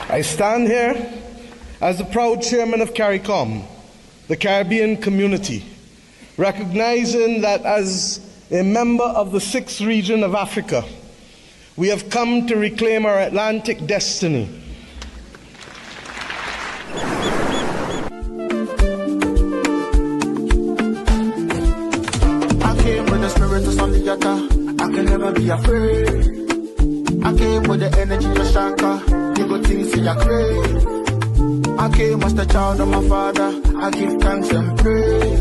I stand here as the proud chairman of CARICOM, the Caribbean community, recognizing that as a member of the 6th region of Africa, we have come to reclaim our Atlantic destiny. I came with the spirit of Sandiata, I can never be afraid. I came with the energy of Shaka, you go things in your grave. I came as the child of my father, I give thanks and praise.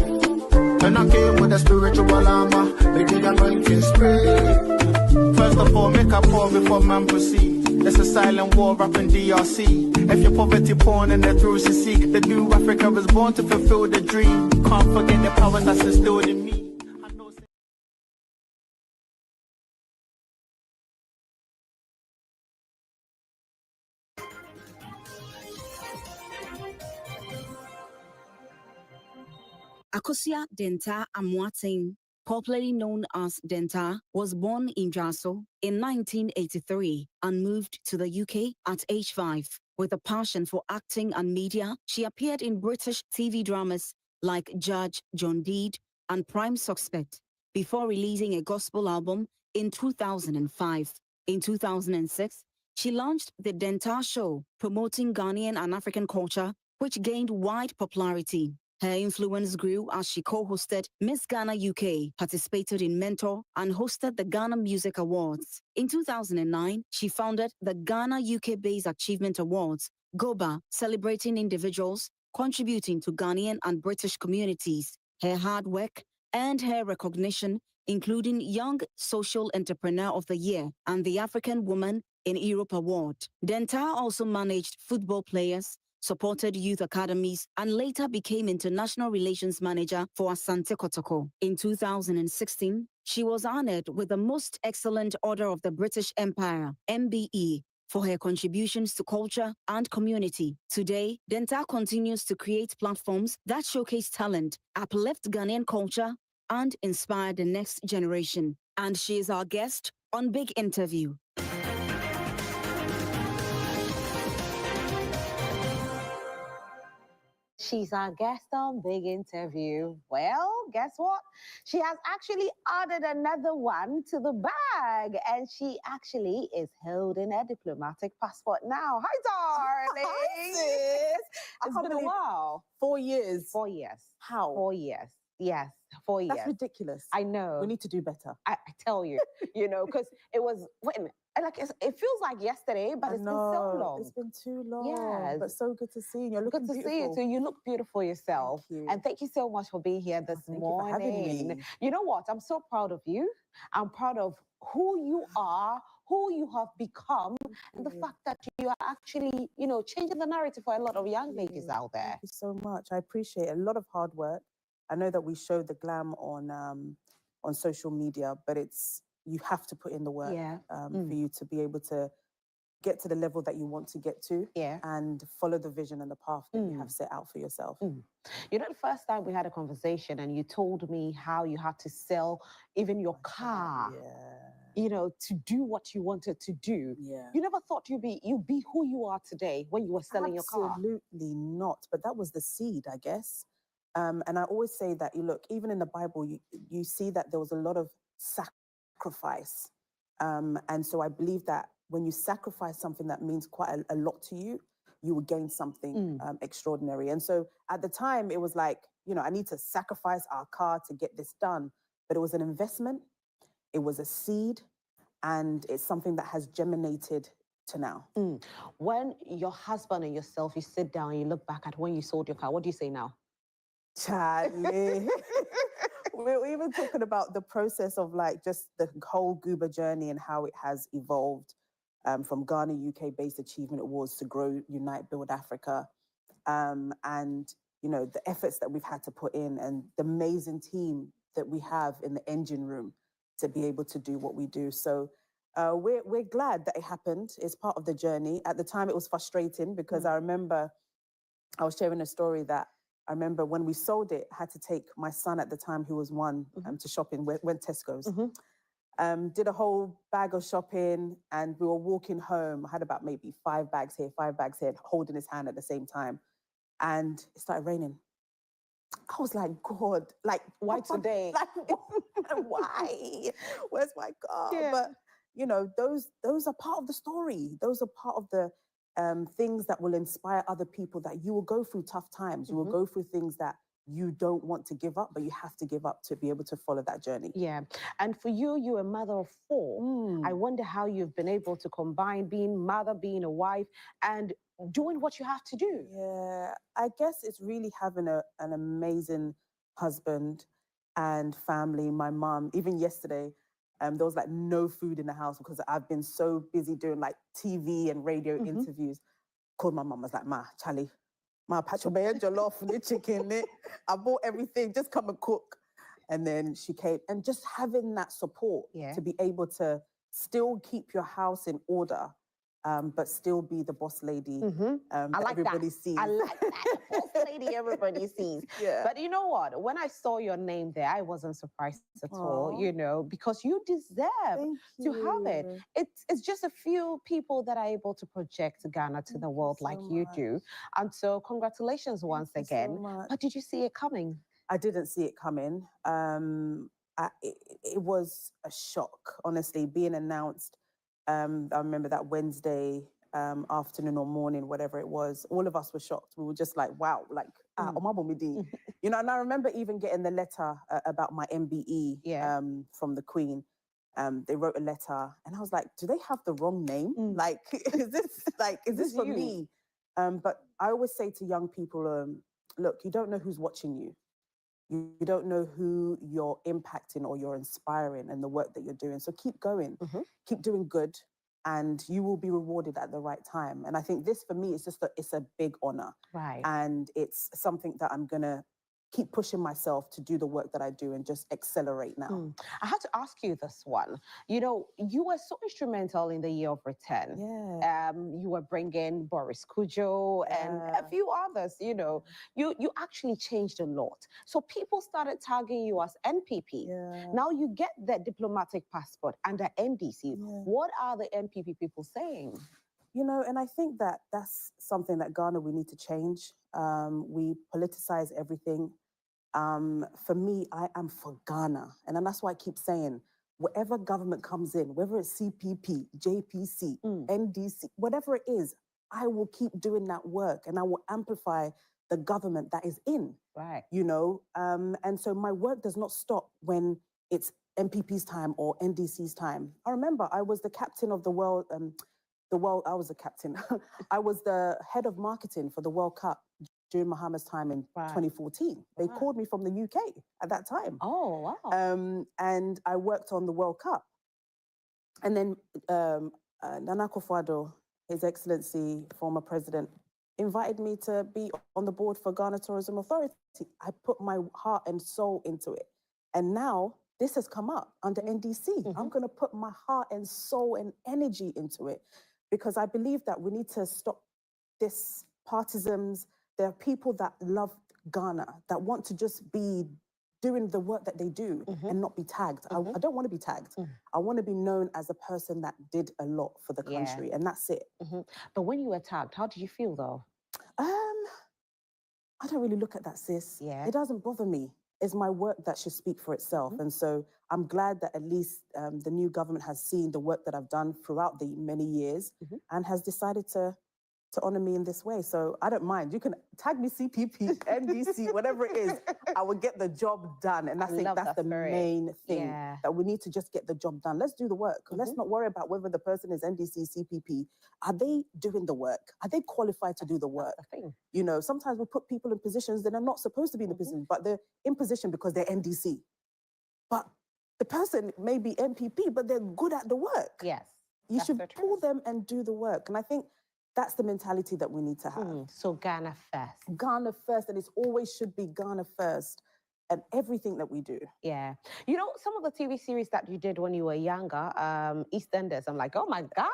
And I came with the spiritual armor, make the anointing spray. First of all, make a pour before man proceed. There's a silent war up in DRC. If your poverty porn and the truth you seek, the new Africa was born to fulfill the dream. Can't forget the power that's instilled in me. Akosia Denta Amoateng, popularly known as Denta, was born in Jaso in 1983 and moved to the UK at age 5. With a passion for acting and media, she appeared in British TV dramas like Judge John Deed and Prime Suspect before releasing a gospel album in 2005. In 2006, she launched The Denta Show, promoting Ghanaian and African culture, which gained wide popularity. Her influence grew as she co-hosted Miss Ghana UK, participated in Mentor, and hosted the Ghana Music Awards. In 2009, she founded the Ghana UK-based Achievement Awards, GUBA, celebrating individuals contributing to Ghanaian and British communities. Her hard work earned her recognition, including Young Social Entrepreneur of the Year and the African Woman in Europe Award. Denta also managed football players, supported youth academies, and later became International Relations Manager for Asante Kotoko. In 2016, she was honored with the Most Excellent Order of the British Empire, MBE, for her contributions to culture and community. Today, Denta continues to create platforms that showcase talent, uplift Ghanaian culture, and inspire the next generation. And she is our guest on Big Interview. She's our guest on Big Interview. Well, guess what? She has actually added another one to the bag, and she actually is holding a diplomatic passport now. Hi, darling. Hi, sis. It's been a while. 4 years. 4 years. How? 4 years. Yes, 4 years. That's ridiculous. I know. We need to do better. I tell you, because it was, wait a minute. Like it feels like yesterday, but it's been so long. It's been too long. Yes. But so good to see you. You're looking good to beautiful. see you too. You look beautiful yourself. Thank you. And thank you so much for being here this morning. Thank you for having me. You know what? I'm so proud of you. I'm proud of who you are, who you have become, and the fact that you are actually, changing the narrative for a lot of young ladies out there. Thank you so much. I appreciate it. A lot of hard work. I know that we show the glam on social media, but you have to put in the work for you to be able to get to the level that you want to get to and follow the vision and the path that you have set out for yourself. You know, the first time we had a conversation and you told me how you had to sell even your car, to do what you wanted to do. Yeah. You never thought you'd be who you are today when you were selling your car? Absolutely not. But that was the seed, I guess. And I always say that, even in the Bible, you see that there was a lot of sacrifice. And so I believe that when you sacrifice something that means quite a lot to you, you will gain something extraordinary. And so at the time, it was like, I need to sacrifice our car to get this done. But it was an investment, it was a seed, and it's something that has germinated to now. When your husband and yourself, you sit down and you look back at when you sold your car, what do you say now? Charlie. We're even talking about the process of just the whole GUBA journey and how it has evolved from Ghana UK-based Achievement Awards to Grow, Unite, Build Africa. And, the efforts that we've had to put in and the amazing team that we have in the engine room to be able to do what we do. So we're glad that it happened. It's part of the journey. At the time, it was frustrating because I remember I was sharing a story that I remember when we sold it, I had to take my son at the time, who was 1, to shopping, went Tesco's. Did a whole bag of shopping, and we were walking home. I had about maybe 5 bags here, 5 bags here, holding his hand at the same time. And it started raining. I was like, God, like, Why today? Like, why? Where's my car? Yeah. But, you know, those are part of the story. Those are part of the things that will inspire other people, that you will go through tough times. You will go through things that you don't want to give up, but you have to give up to be able to follow that journey. Yeah. And for you, you're a mother of 4. I wonder how you've been able to combine being mother, being a wife, and doing what you have to do. Yeah, I guess it's really having an amazing husband and family. My mom, even yesterday, there was like no food in the house because I've been so busy doing like TV and radio interviews. Called my mum, was like, Ma, Charlie, Ma, patch your jollof, the chicken, I bought everything, just come and cook. And then she came, and just having that support to be able to still keep your house in order, but still be the boss lady I like everybody that. sees. I like that. The boss lady everybody sees. Yeah. But you know what? When I saw your name there, I wasn't surprised at all, you know, because you deserve to have it. It's just a few people that are able to project Ghana to the world like you do. And so congratulations once again. But did you see it coming? I didn't see it coming. It was a shock, honestly, being announced. I remember that Wednesday afternoon or morning, whatever it was, all of us were shocked. We were just like, wow, like, you know, and I remember even getting the letter about my MBE from the Queen. They wrote a letter, and I was like, do they have the wrong name? Like, is this for me? But I always say to young people, look, you don't know who's watching you. You don't know who you're impacting or you're inspiring in the work that you're doing. So keep going, keep doing good, and you will be rewarded at the right time. And I think this, for me, is just it's a big honor. Right. And it's something that I'm going to keep pushing myself to do the work that I do and just accelerate now. I have to ask you this one. You know, you were so instrumental in the Year of Return. Yeah. You were bringing Boris Kujo and a few others, you know. You actually changed a lot. So people started tagging you as NPP. Yeah. Now you get that diplomatic passport under NDC. What are the NPP people saying? You know, and I think that that's something that Ghana, we need to change. We politicize everything. For me, I am for Ghana. And then that's why I keep saying, whatever government comes in, whether it's CPP, JPC, NDC, whatever it is, I will keep doing that work, and I will amplify the government that is in. Right. You know, and so my work does not stop when it's MPP's time or NDC's time. I remember I was the captain of the World, I was the captain. I was the head of marketing for the World Cup during Mohammed's time in 2014. They called me from the UK at that time. Oh, wow. And I worked on the World Cup. And then Nana Akufo-Addo, His Excellency, former president, invited me to be on the board for Ghana Tourism Authority. I put my heart and soul into it. And now this has come up under NDC. I'm going to put my heart and soul and energy into it, because I believe that we need to stop this partisans. There are people that love Ghana, that want to just be doing the work that they do and not be tagged. I don't want to be tagged. I want to be known as a person that did a lot for the country, and that's it. But when you were tagged, how did you feel though? I don't really look at that, sis. Yeah. It doesn't bother me. It's my work that should speak for itself. And so I'm glad that at least the new government has seen the work that I've done throughout the many years and has decided to honor me in this way. So I don't mind. You can tag me CPP, NDC, whatever it is. I will get the job done. And I think that's the main thing, that we need to just get the job done. Let's do the work. Let's not worry about whether the person is NDC, CPP. Are they doing the work? Are they qualified to do the work? You know, sometimes we put people in positions that are not supposed to be in a position, but they're in position because they're NDC. But the person may be MPP, but they're good at the work. Yes. You should pull them and do the work. And I think that's the mentality that we need to have. So Ghana first. Ghana first, and it always should be Ghana first and everything that we do. Yeah. You know, some of the TV series that you did when you were younger, EastEnders, I'm like, oh my God.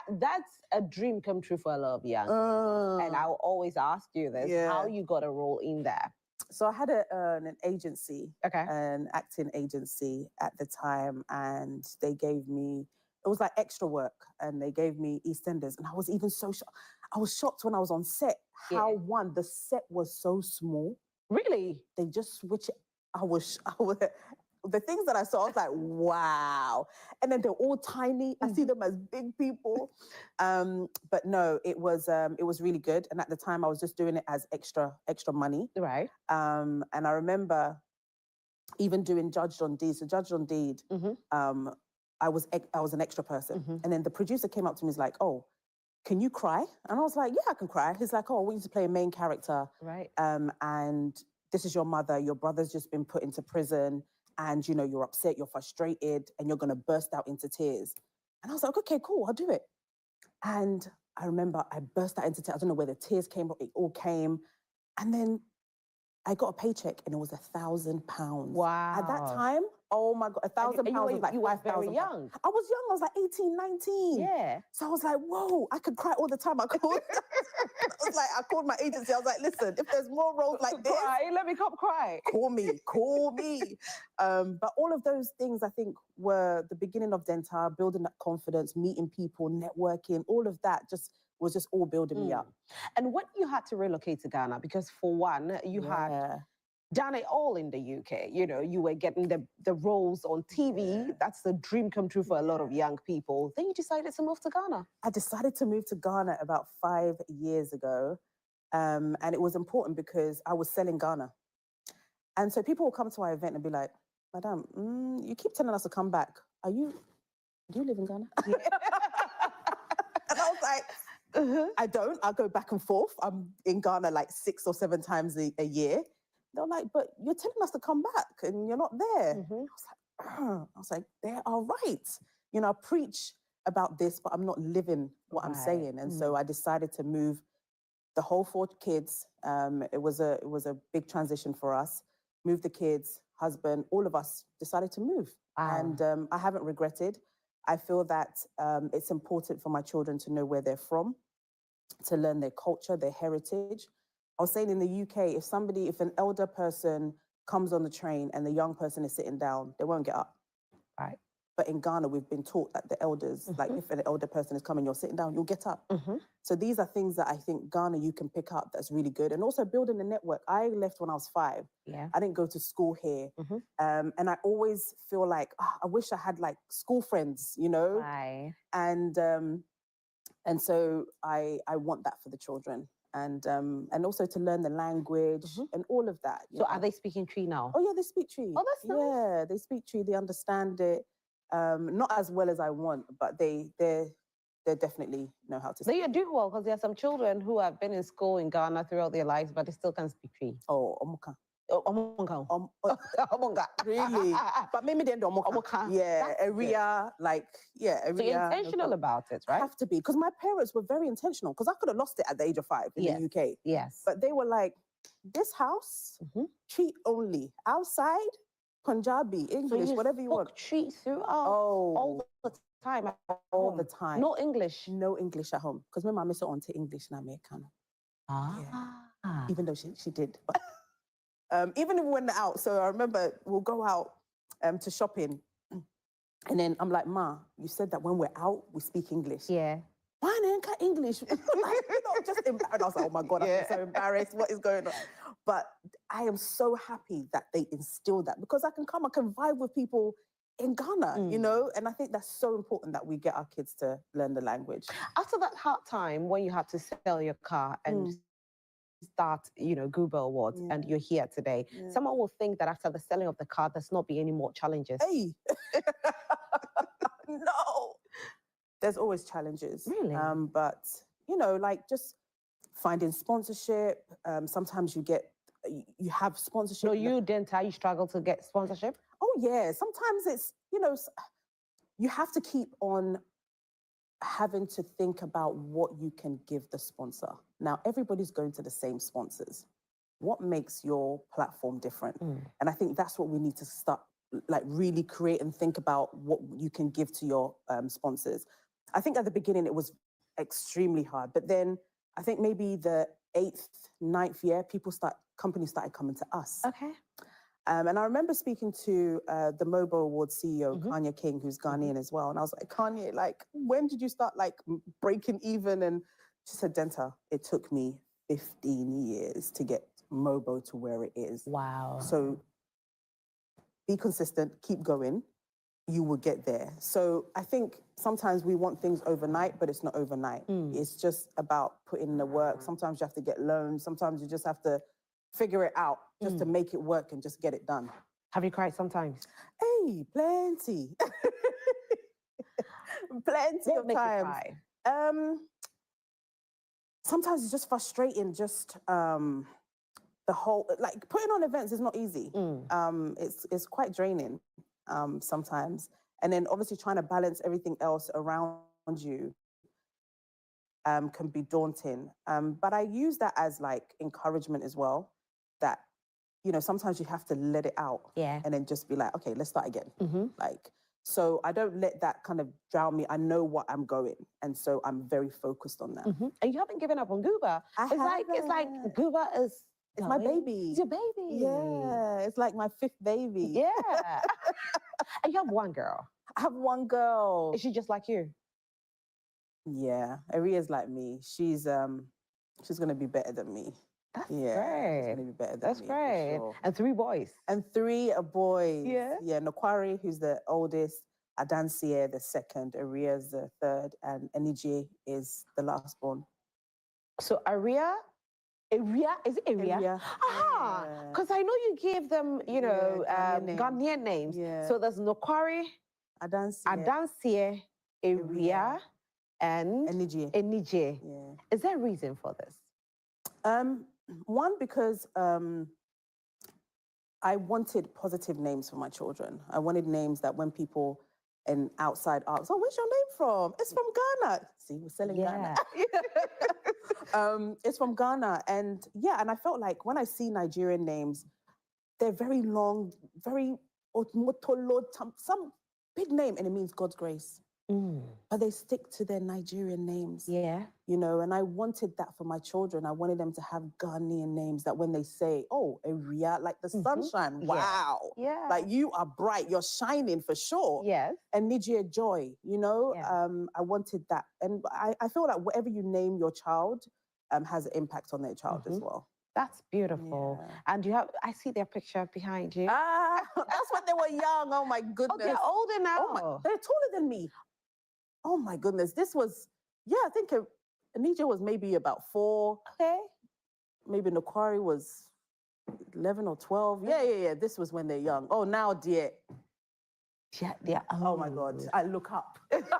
That's a dream come true for a lot of young. And I'll always ask you this, how you got a role in there. So I had an agency, an acting agency at the time, and they gave me, it was like extra work, and they gave me EastEnders, and I was even so shocked. I was shocked when I was on set how the set was so small. Really? They just switch it. The things that I saw, I was like, wow. And then they're all tiny. I see them as big people. But no, it was really good. And at the time I was just doing it as extra money. Right. And I remember even doing Judged on Deed. So Judged on Deed, I was an extra person. And then the producer came up to me and was like, oh, can you cry? And I was like, yeah, I can cry. He's like, oh, I want you to play a main character. Right. And this is your mother. Your brother's just been put into prison. And, you know, you're upset, you're frustrated, and you're going to burst out into tears. And I was like, okay, cool, I'll do it. And I remember I burst out into tears. I don't know where the tears came from. It all came. And then I got a paycheck, and it was £1,000. Wow. At that time, oh my God, £1,000 was like 5,000. You were very young. I was young. I was like 18, 19. Yeah. So I was like, whoa, I could cry all the time. I called, I called my agency. I was like, listen, if there's more roles like this, let me come cry. Call me. But all of those things, I think, were the beginning of Dentar, building that confidence, meeting people, networking, all of that was just all building me up. And when you had to relocate to Ghana, because for one, you had done it all in the UK. You know, you were getting the roles on TV. That's the dream come true for a lot of young people. Then you decided to move to Ghana. I decided to move to Ghana about 5 years ago. And it was important because I was selling Ghana. And so people will come to our event and be like, Madam, you keep telling us to come back. Do you live in Ghana? And I was like, I don't. I go back and forth. I'm in Ghana like 6 or 7 times a year. They're like, but you're telling us to come back and you're not there. I was like, they are right. You know, I preach about this, but I'm not living what I'm saying. And so I decided to move the whole 4 kids. It was a big transition for us. Move the kids, husband, all of us decided to move. Wow. And I haven't regretted. I feel that it's important for my children to know where they're from, to learn their culture, their heritage. I was saying in the UK, if an elder person comes on the train and the young person is sitting down, they won't get up. Right. But in Ghana, we've been taught that the elders, like if an elder person is coming, you're sitting down, you'll get up. So these are things that I think Ghana, you can pick up that's really good. And also building a network. I left when I was 5. Yeah. I didn't go to school here. And I always feel like, I wish I had like school friends, you know? Right. And so I want that for the children. And also to learn the language and all of that. So are they speaking Tree now? Oh yeah, they speak Tree. Oh, that's nice. Yeah, they speak Tree, they understand it. Not as well as I want, but they definitely know how to speak. They do well, because there are some children who have been in school in Ghana throughout their lives, but they still can't speak Tree. Oh, Omuka. Omunga. Omunga. Really? But maybe they're Omuka. Yeah, area, like, area. So you're intentional about it, right? Have to be, because my parents were very intentional, because I could have lost it at the age of 5 in the UK. Yes. But they were like, this house, Tree only. Outside, Punjabi, English, so whatever you want. Tree throughout all the time. All the time. No English. No English at home. Because my mom is on to English and Americano. Yeah. Even though she did. But, even if we went out, so I remember we'll go out to shopping. And then I'm like, Ma, you said that when we're out, we speak English. Yeah. Why ain't English? Like, just embarrassed. I was like, oh my God, I'm so embarrassed. What is going on? But I am so happy that they instilled that, because I can vibe with people in Ghana, you know? And I think that's so important that we get our kids to learn the language. After that hard time when you had to sell your car and start, GUBA Awards, and you're here today, someone will think that after the selling of the car, there's not be any more challenges. Hey! No! There's always challenges. Really? But, like just finding sponsorship. Sometimes you have sponsorship. No, you struggle to get sponsorship? Oh, yeah. Sometimes it's, you have to keep on having to think about what you can give the sponsor. Now, everybody's going to the same sponsors. What makes your platform different? And I think that's what we need to start, like really create and think about what you can give to your sponsors. I think at the beginning it was extremely hard, but then I think maybe the 8th, 9th year, companies started coming to us. Okay. And I remember speaking to the Mobile Awards CEO, Kanye King, who's Ghanaian as well. And I was like, Kanye, like, when did you start like breaking even? And she said, Denta, it took me 15 years to get Mobo to where it is. Wow. So be consistent, keep going, you will get there. So I think sometimes we want things overnight, but it's not overnight. It's just about putting in the work. Sometimes you have to get loans. Sometimes you just have to figure it out just to make it work and just get it done. Have you cried sometimes? Hey, plenty. Plenty What of makes you times. cry? Sometimes it's just frustrating, just the whole, like putting on events is not easy. It's quite draining sometimes. And then obviously trying to balance everything else around you can be daunting. But I use that as like encouragement as well, that, you know, sometimes you have to let it out. Yeah. And then just be like, okay, let's start again. Like, so I don't let that kind of drown me. I know what I'm going. And so I'm very focused on that. And you haven't given up on GUBA. It's like GUBA is... It's my baby. It's your baby. Yeah, it's like my 5th baby. Yeah. And you have one girl. I have one girl. Is she just like you? Yeah, Aria's like me. She's gonna be better than me. That's She's great. gonna be better than That's me. great. For sure. And 3 boys. And 3 are boys. Yeah. Yeah, Nokwari, who's the oldest, Adansie, the 2nd, Aria's the 3rd, and Enije is the last born. So Aria, is it Aria? Aria. Aha, because I know you gave them, you know, Ghanaian names. Yeah. So there's Nokwari, Adansie, Aria, and Enije. Yeah. Is there a reason for this? One, because I wanted positive names for my children. I wanted names that when people outside ask, oh, where's your name from? It's from Ghana. See, we're selling Ghana. It's from Ghana. And yeah, and I felt like when I see Nigerian names, they're very long, very some big name, and it means God's grace. But they stick to their Nigerian names. Yeah. You know, and I wanted that for my children. I wanted them to have Ghanaian names that when they say, oh, Aria, like the sunshine, wow. Yeah. Like you are bright, you're shining for sure. Yes. And Nijia joy, you know, Yeah. I wanted that. And I feel like whatever you name your child has an impact on their child as well. That's beautiful. Yeah. And I see their picture behind you. That's when they were young. Oh my goodness. Oh, they're older now. They're taller than me. Oh my goodness. This was, I think Anija was maybe about 4. Okay. Maybe Nokwari was 11 or 12. Yeah. This was when they're young. Oh, now, dear. Yeah. Oh my God. I look up. Look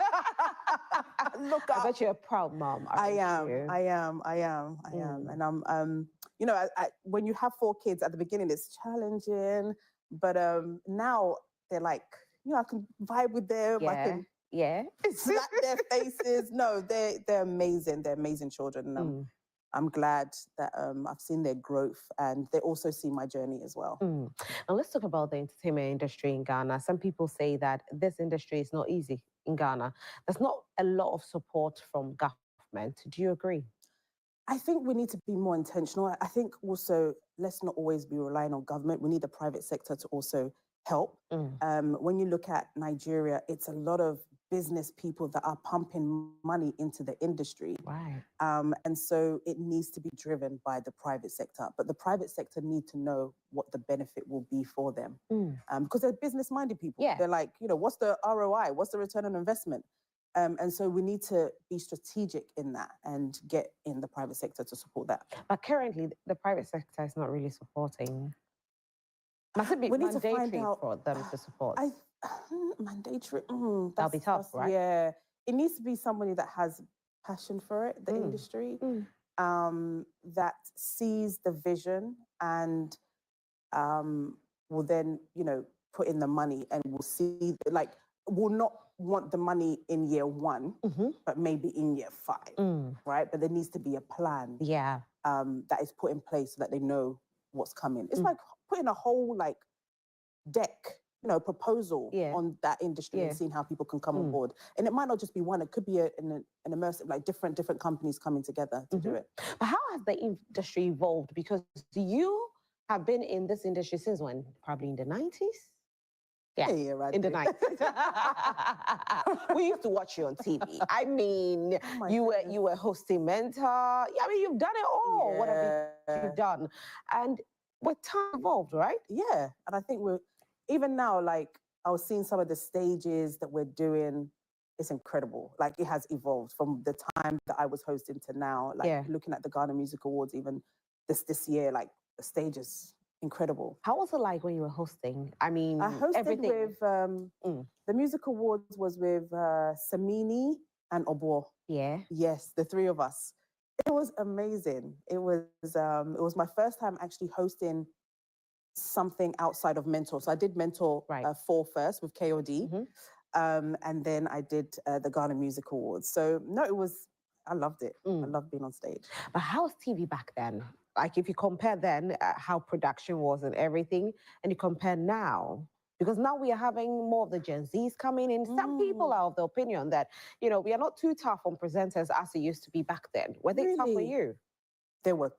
up. I bet you're a proud mom. I am. And I'm, you know, when you have 4 kids at the beginning, it's challenging. But now they're like, you know, I can vibe with them. Yeah. I can slap their faces. No, they're amazing. They're amazing children. And I'm glad that I've seen their growth, and they also see my journey as well. Now let's talk about the entertainment industry in Ghana. Some people say that this industry is not easy in Ghana. There's not a lot of support from government. Do you agree? I think we need to be more intentional. I think also, let's not always be relying on government. We need the private sector to also help. When you look at Nigeria, it's a lot of business people that are pumping money into the industry. Right. And so it needs to be driven by the private sector. But the private sector need to know what the benefit will be for them. Because they're business-minded people. Yeah. They're like, you know, what's the ROI? What's the return on investment? And so we need to be strategic in that and get in the private sector to support that. But currently, the private sector is not really supporting. Must it be mandatory for them to support? Mandatory. That'll be tough, right? Yeah. It needs to be somebody that has passion for it, the industry, that sees the vision and will then, you know, put in the money and will see, like, will not want the money in year 1, but maybe in year 5, right? But there needs to be a plan that is put in place so that they know what's coming. It's like putting a whole, like, deck proposal on that industry and seeing how people can come on board. And it might not just be one; it could be an immersive, like different companies coming together to do it. But how has the industry evolved? Because you have been in this industry since when? Probably in the 90s? Yeah, right. In the 90s. We used to watch you on TV. I mean, you were hosting Mentor. I mean, you've done it all. Yeah. What have you done? And with time evolved, right? Yeah, and I think even now, like I was seeing some of the stages that we're doing. It's incredible. Like it has evolved from the time that I was hosting to now. Like looking at the Ghana Music Awards, even this year, like the stage is incredible. How was it like when you were hosting? I mean, I hosted with the Music Awards was with Samini and Obo. Yeah. Yes, the three of us. It was amazing. It was my first time actually hosting something outside of Mentor. So I did Mentor 4 first with KOD. And then I did the Ghana Music Awards. So no, I loved it. I loved being on stage. But how was TV back then? Like if you compare then how production was and everything, and you compare now, because now we are having more of the Gen Zs coming in. Some people are of the opinion that, we are not too tough on presenters as it used to be back then. Were they tough for you? They were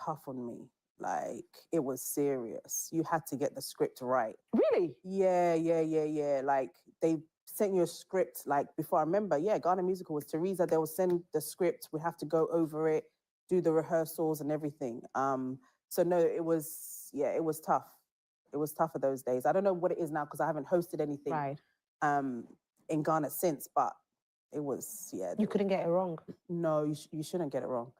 tough on me. Like, it was serious. You had to get the script right. Really? Yeah. Like, they sent you a script, like, before. I remember, Ghana Musical was Teresa. They will send the script. We have to go over it, do the rehearsals and everything. So, no, it was tough. It was tougher those days. I don't know what it is now because I haven't hosted anything in Ghana since, but it was, You couldn't get it wrong? No, you shouldn't get it wrong.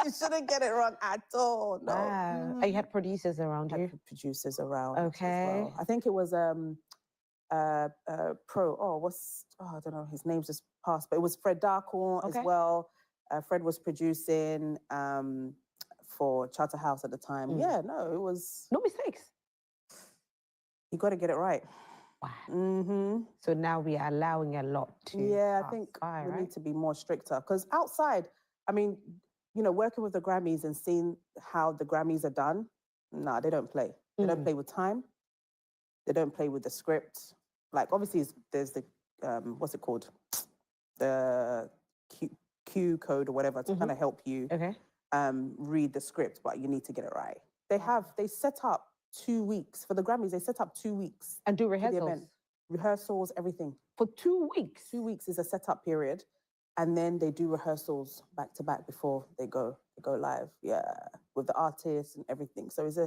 You shouldn't get it wrong at all. No. Wow. And you had producers around you? Producers around. Okay. As well. I think it was I don't know, his name's just passed, but it was Fred Darkon as well. Fred was producing for Charterhouse at the time. Yeah, no, it was... No mistakes? You got to get it right. Wow. So now we are allowing a lot to I think we need to be more stricter. Because outside, I mean, working with the Grammys and seeing how the Grammys are done, they don't play. They don't play with time. They don't play with the script. Like, obviously, there's the, what's it called? The Q code or whatever to kind of help you read the script, but you need to get it right. They set up 2 weeks. For the Grammys, they set up 2 weeks. And do rehearsals? Rehearsals, everything. For 2 weeks? 2 weeks is a setup period. And then they do rehearsals back to back before they go live. Yeah, with the artists and everything. So it's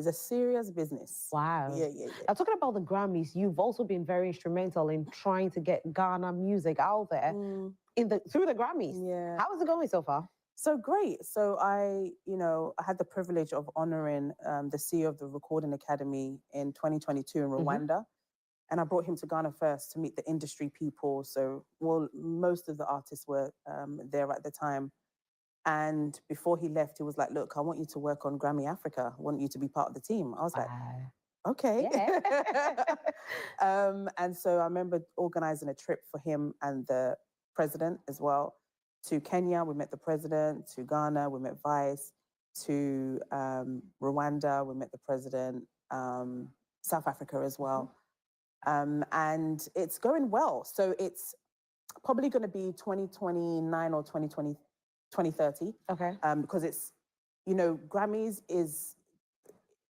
a serious business. Wow. Yeah. Now, talking about the Grammys, you've also been very instrumental in trying to get Ghana music out there through the Grammys. Yeah. How is it going so far? So great. So I had the privilege of honoring the CEO of the Recording Academy in 2022 in Rwanda. And I brought him to Ghana first to meet the industry people. So, most of the artists were there at the time. And before he left, he was like, look, I want you to work on Grammy Africa. I want you to be part of the team. I was like, okay. Yeah. And so I remember organizing a trip for him and the president as well. To Kenya, we met the president. To Ghana, we met Vice. To Rwanda, we met the president. South Africa as well. And it's going well. So it's probably going to be 2029 or 2030. Okay. Because it's, Grammys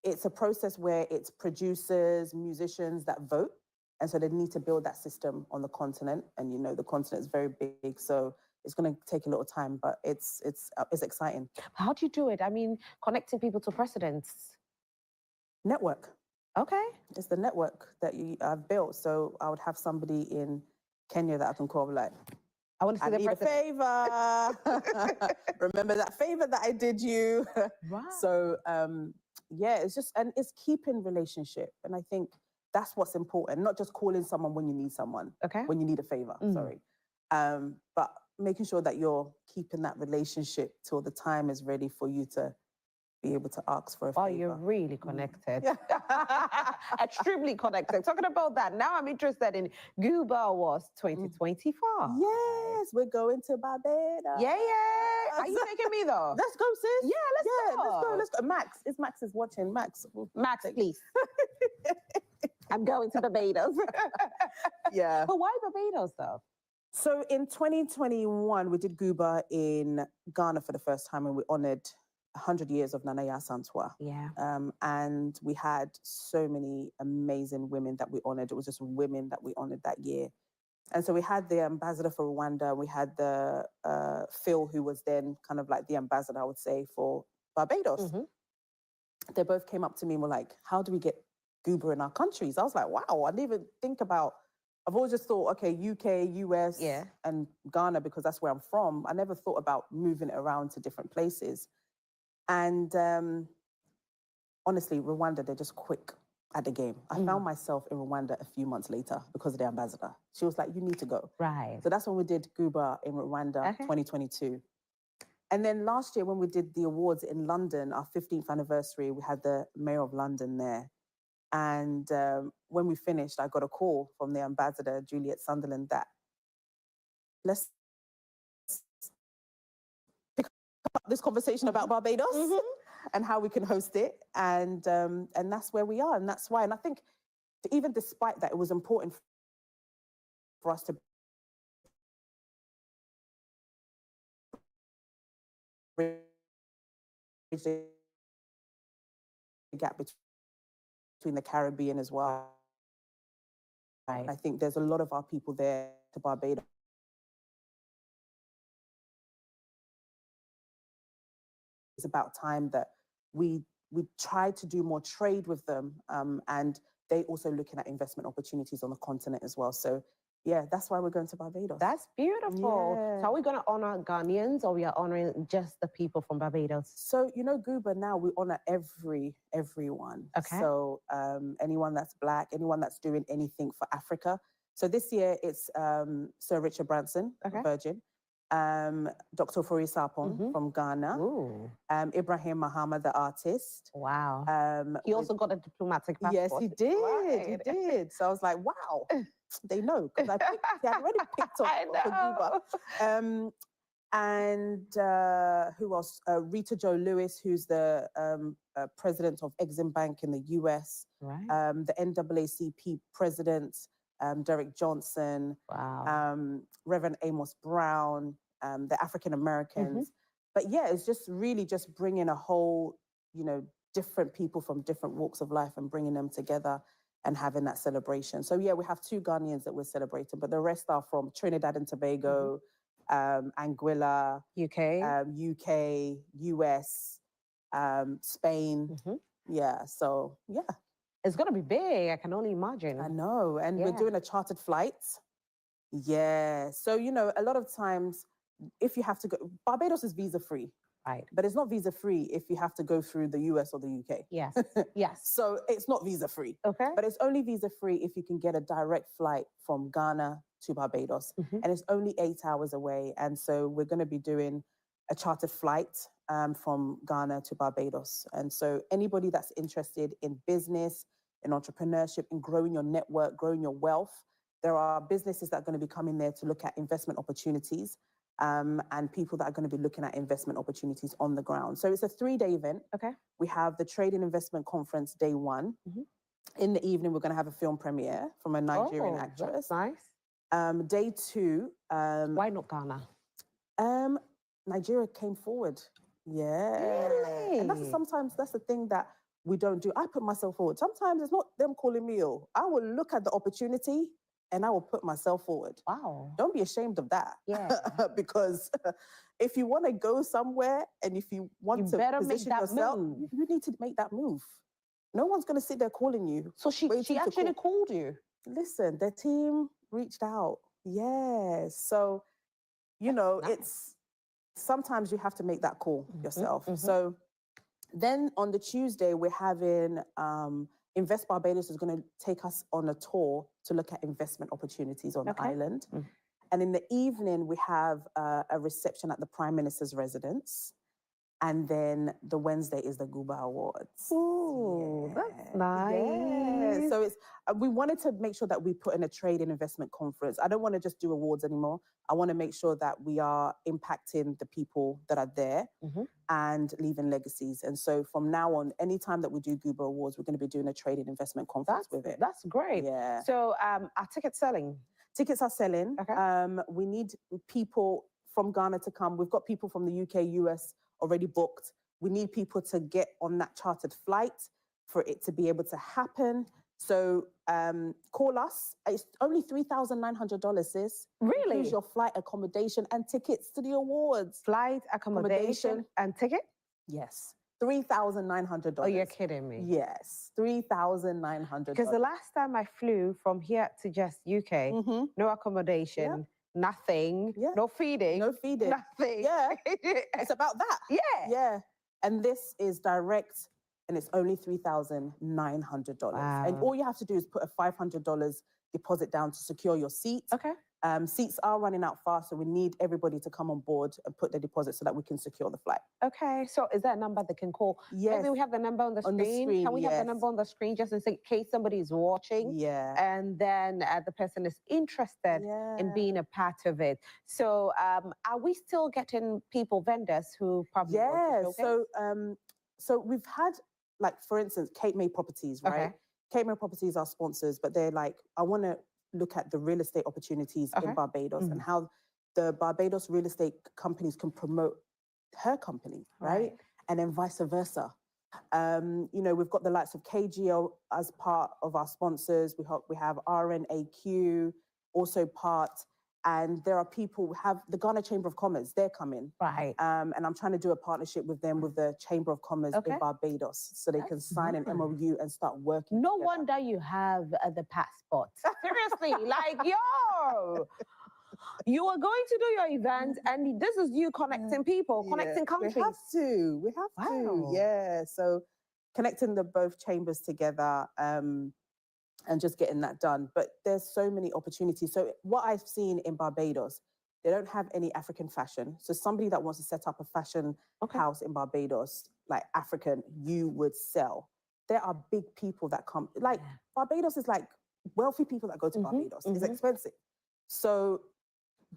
it's a process where it's producers, musicians that vote. And so they need to build that system on the continent. And, the continent is very big. So it's going to take a little time, but it's exciting. How do you do it? I mean, connecting people to presidents. Network. Okay. It's the network that I've built. So I would have somebody in Kenya that I can call, like, I want to see the president. A favor. Remember that favor that I did you? Right. So, it's keeping relationship. And I think that's what's important. Not just calling someone when you need someone. Okay. When you need a favor, sorry. But making sure that you're keeping that relationship till the time is ready for you to be able to ask for a favor. Oh, you're really connected. Extremely connected. Talking about that, now I'm interested in GUBA Awards 2024. Yes, we're going to Barbados. Yeah. Are you taking me though? Let's go, sis. Yeah, let's go. Let's go. Max is watching. Max, please. I'm going to Barbados. Yeah. But why Barbados though? So in 2021, we did GUBA in Ghana for the first time, and we honored 100 years of Nana Santua. Yeah. And we had so many amazing women that we honored. It was just women that we honored that year. And so we had the ambassador for Rwanda. We had the Phil, who was then kind of like the ambassador, I would say, for Barbados. They both came up to me and were like, how do we get GUBA in our countries? I was like, wow, I didn't even think about, I've always just thought, okay, UK, US, and Ghana, because that's where I'm from. I never thought about moving it around to different places. And honestly, Rwanda, they're just quick at the game. I found myself in Rwanda a few months later because of the ambassador. She was like, you need to go. Right. So that's when we did GUBA in Rwanda, 2022. And then last year when we did the awards in London, our 15th anniversary, we had the Mayor of London there. And when we finished, I got a call from the ambassador, Juliet Sunderland, that let's pick up this conversation about Barbados and how we can host it. And that's where we are. And that's why. And I think even despite that, it was important for us to bridge the gap between the Caribbean as well. Right. I think there's a lot of our people there to Barbados. It's about time that we try to do more trade with them, and they also looking at investment opportunities on the continent as well. So yeah, that's why we're going to Barbados. That's beautiful. Yeah. So are we going to honor Ghanaians, or we are honoring just the people from Barbados? So, you know, GUBA now, we honor everyone. Okay. So anyone that's Black, anyone that's doing anything for Africa. So this year it's Sir Richard Branson, Virgin, Dr. Ofori Sarpong from Ghana, Ibrahim Mahama, the artist. Wow. He also got a diplomatic passport. Yes, he did. Right. He did. So I was like, wow, they know, because they had already picked up for GUBA. And who else? Rita Jo Lewis, who's the president of Exim Bank in the US. Right. The NAACP president, Derek Johnson. Wow. Reverend Amos Brown, the African Americans. But yeah, it's just really just bringing a whole, you know, different people from different walks of life and bringing them together and having that celebration. So yeah, we have 2 Ghanaians that we're celebrating, but the rest are from Trinidad and Tobago, Anguilla, UK, US, Spain. Yeah, so yeah. It's going to be big, I can only imagine. I know, and we're doing a chartered flight. Yeah, so, you know, a lot of times, if you have to go, Barbados is visa-free. Right. But it's not visa-free if you have to go through the US or the UK. Yes, yes. So it's not visa-free. Okay. But it's only visa-free if you can get a direct flight from Ghana to Barbados. And it's only 8 hours away. And so we're going to be doing a chartered flight from Ghana to Barbados. And so anybody that's interested in business, in entrepreneurship, in growing your network, growing your wealth, there are businesses that are going to be coming there to look at investment opportunities. And people that are going to be looking at investment opportunities on the ground. So it's a 3-day event. Okay. We have the Trade and Investment Conference, day 1. In the evening, we're going to have a film premiere from a Nigerian actress. That's nice. Day 2. Why not Ghana? Nigeria came forward. Yeah. Really? And sometimes that's the thing that we don't do. I put myself forward. Sometimes it's not them calling me ill. I will look at the opportunity and I will put myself forward. Wow. Don't be ashamed of that. Yeah. Because if you want to go somewhere and if you want to position yourself, you need to make that move. No one's going to sit there calling you. So she actually called you? Listen, their team reached out. Yes. So, you know, it's sometimes you have to make that call yourself. So then on the Tuesday, we're having Invest Barbados is going to take us on a tour to look at investment opportunities on the island. And in the evening, we have a reception at the Prime Minister's residence. And then the Wednesday is the GUBA Awards. Ooh, that's nice. Yeah. So it's we wanted to make sure that we put in a trade and investment conference. I don't want to just do awards anymore. I want to make sure that we are impacting the people that are there and leaving legacies. And so from now on, anytime that we do GUBA Awards, we're going to be doing a trade and investment conference with it. That's great. Yeah. So are tickets selling? Tickets are selling. Okay. We need people from Ghana to come. We've got people from the UK, US already booked. We need people to get on that chartered flight for it to be able to happen. So call us. It's only $3,900, sis. Really? Includes your flight, accommodation, and tickets to the awards. Flight, accommodation, and ticket? Yes. $3,900. Oh, you're kidding me. Yes. $3,900. Because the last time I flew from here to just UK, no accommodation, nothing, no feeding. No feeding. Nothing. Yeah. It's about that. Yeah. Yeah. And this is direct, and it's only $3,900. Wow. And all you have to do is put a $500 deposit down to secure your seat. Okay. Seats are running out fast, so we need everybody to come on board and put their deposit so that we can secure the flight. Okay. So is that a number they can call? Yes. Maybe we have the number on the screen. Can we have the number on the screen just in case somebody is watching? Yeah. And then the person is interested in being a part of it. So are we still getting vendors who probably want to showcase? So we've had, like, for instance, Cape May Properties, right? Okay. Cape May Properties are sponsors, but they're like, I want to look at the real estate opportunities in Barbados and how the Barbados real estate companies can promote her company, right? And then vice versa. You know, we've got the likes of KGO as part of our sponsors. We have RNAQ also part. And there are people who have the Ghana Chamber of Commerce, they're coming. Right. And I'm trying to do a partnership with them, with the Chamber of Commerce in Barbados, so they can sign an MOU and start working No together. wonder you have the passport. Seriously, like, yo, you are going to do your event, and this is you connecting people, connecting countries. We have to, yeah. So connecting the both chambers together, and just getting that done. But there's so many opportunities. So what I've seen in Barbados, they don't have any African fashion. So somebody that wants to set up a fashion house in Barbados, like African, you would sell. There are big people that come. Like Barbados is like wealthy people that go to Barbados. It's expensive. So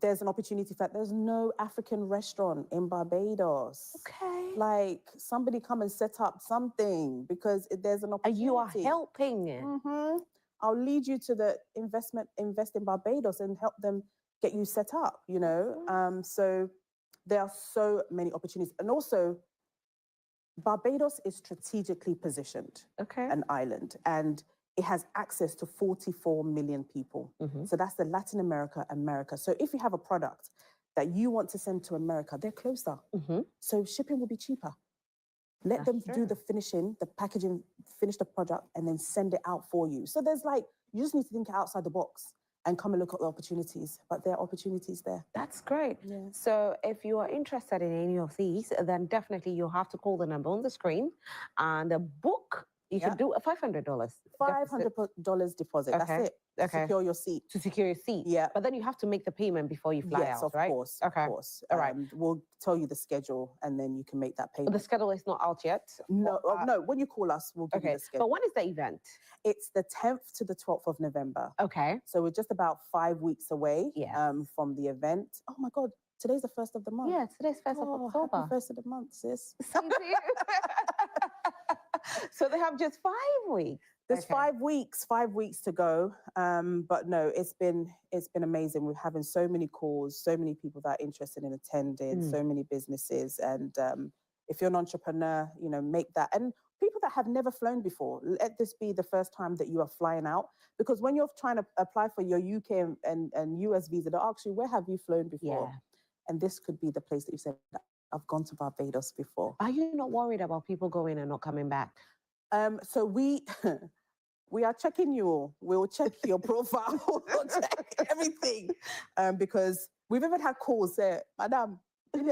there's an opportunity for that. There's no African restaurant in Barbados. Okay. Like somebody come and set up something because there's an opportunity. You are helping. I'll lead you to the Invest in Barbados and help them get you set up, you know. So there are so many opportunities. And also, Barbados is strategically positioned, an island, and it has access to 44 million people. So that's the Latin America. So if you have a product that you want to send to America, they're closer. So shipping will be cheaper. Let them do the finishing, the packaging, finish the product, and then send it out for you. So there's like, you just need to think outside the box and come and look at the opportunities. But there are opportunities there. That's great. So if you are interested in any of these, then definitely you'll have to call the number on the screen and book. You can do a $500. $500 deposit. That's it. To secure your seat. To secure your seat. Yeah. But then you have to make the payment before you fly out, right? Yes, of course. All right. We'll tell you the schedule and then you can make that payment. But the schedule is not out yet? No, no. When you call us, we'll give you the schedule. But when is the event? It's the 10th to the 12th of November. Okay. So we're just about 5 weeks away from the event. Oh my God. Today's the 1st of the month. Yeah, today's 1st of October. Happy 1st of the month, sis. Same to you. So they have just 5 weeks. There's 5 weeks, 5 weeks to go. But no, it's been amazing. We're having so many calls, so many people that are interested in attending, so many businesses. And if you're an entrepreneur, you know, make that. And people that have never flown before, let this be the first time that you are flying out. Because when you're trying to apply for your UK and US visa, they'll ask you, where have you flown before? And this could be the place that you said, I've gone to Barbados before. Are you not worried about people going and not coming back? So we are checking you all. We'll check your profile. We'll check everything. Because we've even had calls say, Madam, that's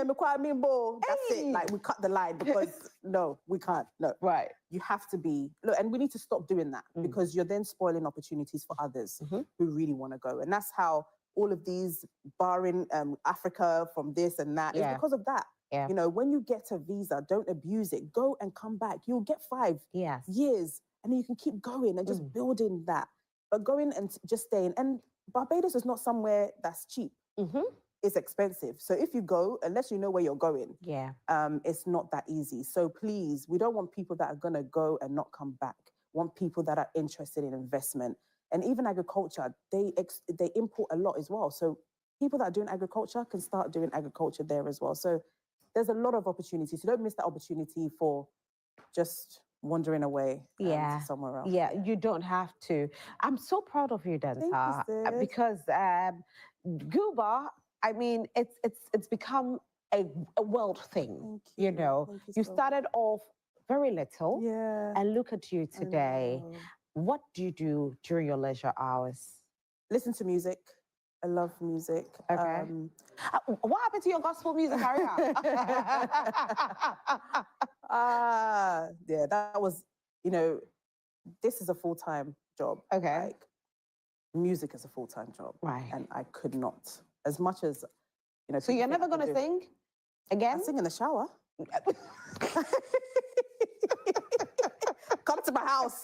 it. Like, we cut the line because no, we can't. No. Right. You have to be, look, and we need to stop doing that because you're then spoiling opportunities for others who really want to go. And that's how all of these, barring Africa from this and that, is because of that. Yeah. You know, when you get a visa, don't abuse it. Go and come back. You'll get 5 years, and then you can keep going and just building that. But going and just staying. And Barbados is not somewhere that's cheap. It's expensive. So if you go, unless you know where you're going, it's not that easy. So please, we don't want people that are going to go and not come back. We want people that are interested in investment. And even agriculture, they import a lot as well. So people that are doing agriculture can start doing agriculture there as well. So there's a lot of opportunities. So don't miss that opportunity for just wandering away to somewhere else. Yeah, you don't have to. I'm so proud of you, Denta, because GUBA, I mean, it's become a world thing. You know, you started off very little, and look at you today. What do you do during your leisure hours? Listen to music. I love music. Okay. What happened to your gospel music career? Yeah, that was, you know, this is a full-time job. Okay. Like, music is a full-time job. Right. And I could not, as much as, you know. So you're never going to sing again? I sing in the shower. Come to my house.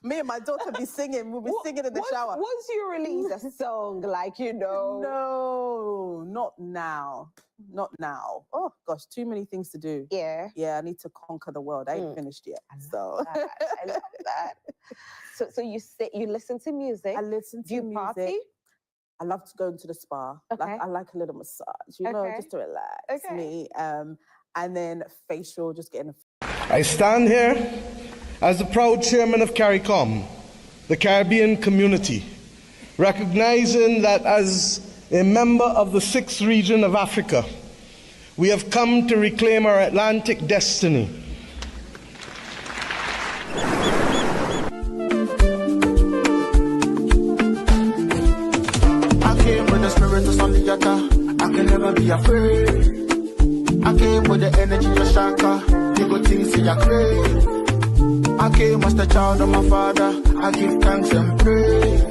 Me and my daughter be singing. We'll be singing in the shower. Once you release a song, like, you know. No, not now. Not now. Oh, gosh, too many things to do. Yeah. Yeah, I need to conquer the world. I ain't finished yet. I love that. So you listen to music. I listen to music. Do you party? I love to go into the spa. Okay. Like, I like a little massage, you know, just to relax me. And then facial, just getting I stand here as the proud chairman of CARICOM, the Caribbean community, recognizing that as a member of the 6th region of Africa, we have come to reclaim our Atlantic destiny. I came with the spirit of Sandiata, I can never be afraid. I came with the energy of Shaka, you go things in your grave. I came as the child of my father, I give thanks and praise.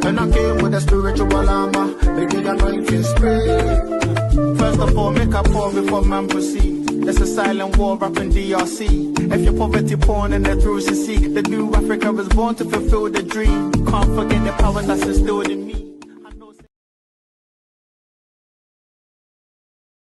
And I came with the spiritual armor, with the anointing spray. First of all, make a pour before man proceed. There's a silent war up in DRC. If you're poverty porn and the through you see, the new Africa was born to fulfill the dream. Can't forget the power that's instilled in me.